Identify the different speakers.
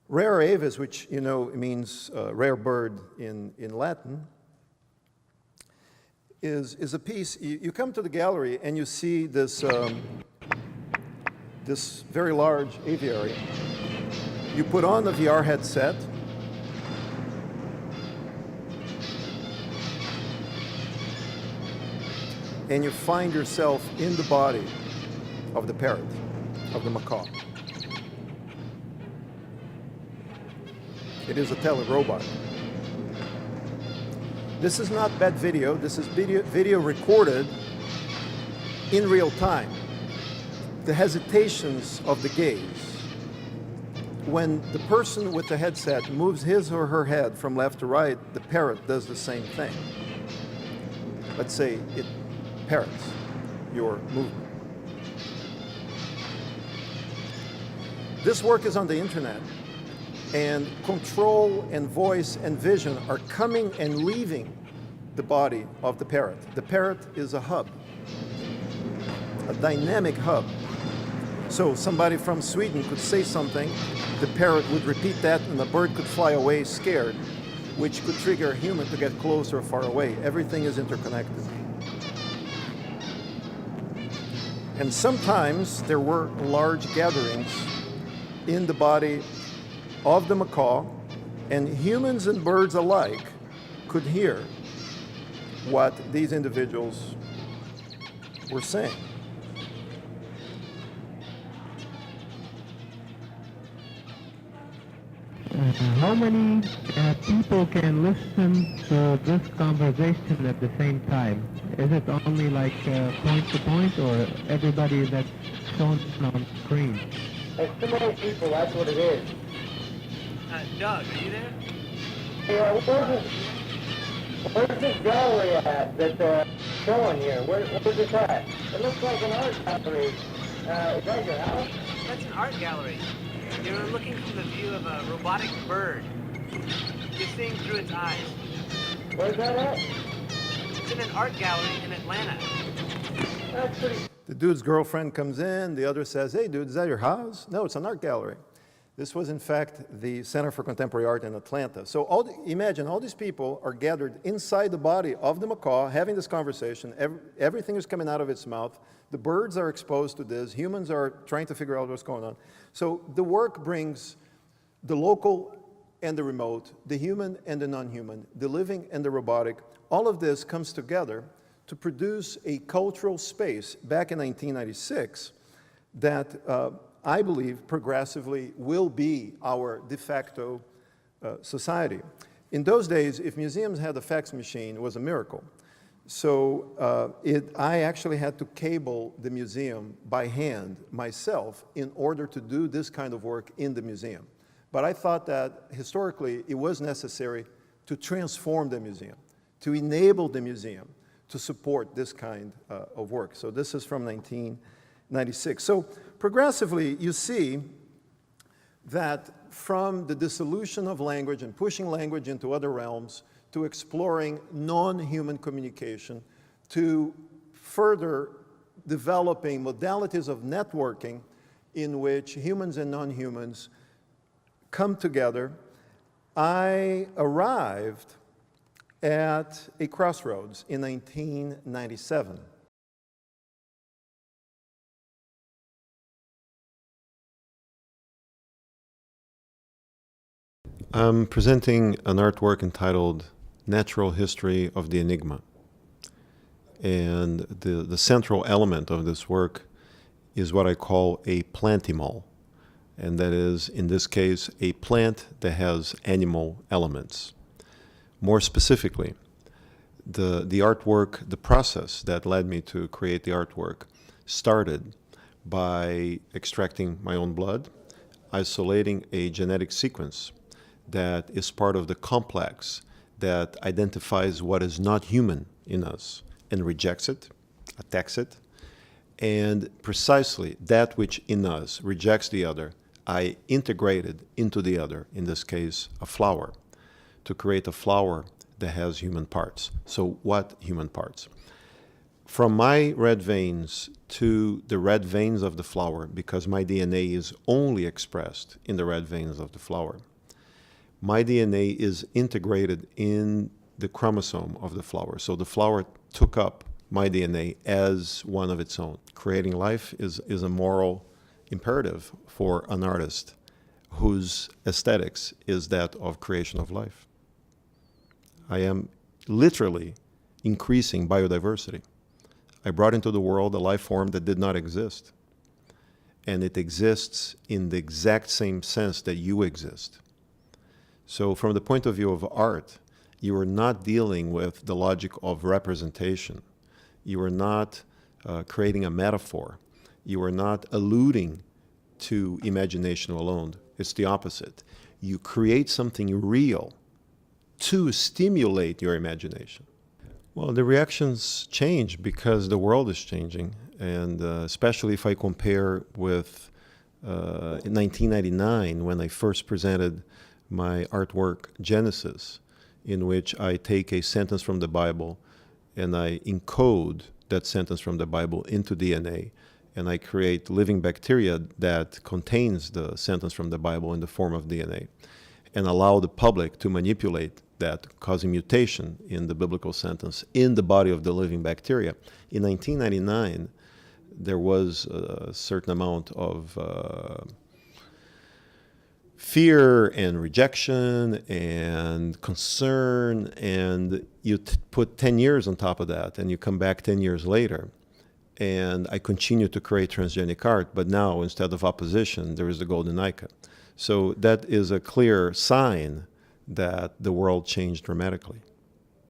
Speaker 1: Rara avis, which you know means rare bird in Latin, is a piece. You come to the gallery and you see this, this very large aviary. You put on the VR headset, and you find yourself in the body of the parrot, of the macaw. It is a telerobot. This is not bad video. This is video recorded in real time. The hesitations of the gaze. When the person with the headset moves his or her head from left to right, the parrot does the same thing. Let's say it parrots your movement. This work is on the internet, and control and voice and vision are coming and leaving the body of the parrot. The parrot is a hub, a dynamic hub. So somebody from Sweden could say something, the parrot would repeat that, and the bird could fly away scared, which could trigger a human to get closer or far away. Everything is interconnected. And sometimes there were large gatherings in the body of the macaw, and humans and birds alike could hear what these individuals were saying.
Speaker 2: How many people can listen to this conversation at the same time? Is it only like point to point, or everybody that's shown on screen?
Speaker 3: There's too many people, that's what it is.
Speaker 4: Doug, are you there?
Speaker 3: Yeah, where's this gallery at that's showing here? Where's this at? It looks like an art gallery. Is that your house?
Speaker 4: That's an art gallery. You're looking from the view of a robotic bird. You're seeing through its eyes.
Speaker 3: Where's that at?
Speaker 4: It's in an art gallery in Atlanta.
Speaker 3: That's pretty...
Speaker 1: The dude's girlfriend comes in, the other says, "Hey dude, is that your house?" No, it's an art gallery. This was in fact the Center for Contemporary Art in Atlanta. So imagine all these people are gathered inside the body of the macaw, having this conversation. Everything is coming out of its mouth. The birds are exposed to this. Humans are trying to figure out what's going on. So the work brings the local and the remote, the human and the non-human, the living and the robotic. All of this comes together to produce a cultural space back in 1996 that I believe progressively will be our de facto society. In those days, if museums had a fax machine, it was a miracle. So I actually had to cable the museum by hand myself in order to do this kind of work in the museum. But I thought that historically it was necessary to transform the museum, to enable the museum to support this kind of work. So this is from 1996. So progressively, you see that from the dissolution of language and pushing language into other realms, to exploring non-human communication, to further developing modalities of networking in which humans and non-humans come together, I arrived at a crossroads in 1997. I'm presenting an artwork entitled Natural History of the Enigma. And the central element of this work is what I call a plantimal. And that is, in this case, a plant that has animal elements. More specifically, the artwork, the process that led me to create the artwork started by extracting my own blood, isolating a genetic sequence that is part of the complex that identifies what is not human in us and rejects it, attacks it, and precisely that which in us rejects the other, I integrated into the other, in this case, a flower, to create a flower that has human parts. So what human parts? from my red veins to the red veins of the flower, because my DNA is only expressed in the red veins of the flower, my DNA is integrated in the chromosome of the flower. So the flower took up my DNA as one of its own. Creating life is a moral imperative for an artist whose aesthetics is that of creation of life. I am literally increasing biodiversity. I brought into the world a life form that did not exist. And it exists in the exact same sense that you exist. So from the point of view of art, you are not dealing with the logic of representation. You are not creating a metaphor. You are not alluding to imagination alone. It's the opposite. You create something real to stimulate your imagination. Well, the reactions change because the world is changing, and especially if I compare with in 1999 when I first presented my artwork Genesis, in which I take a sentence from the Bible and I encode that sentence from the Bible into DNA, and I create living bacteria that contains the sentence from the Bible in the form of DNA, and allow the public to manipulate that, causing mutation in the biblical sentence in the body of the living bacteria. In 1999, there was a certain amount of fear and rejection and concern, and you put 10 years on top of that, and you come back 10 years later, and I continue to create transgenic art, but now instead of opposition, there is the golden Ica. So that is a clear sign that the world changed dramatically.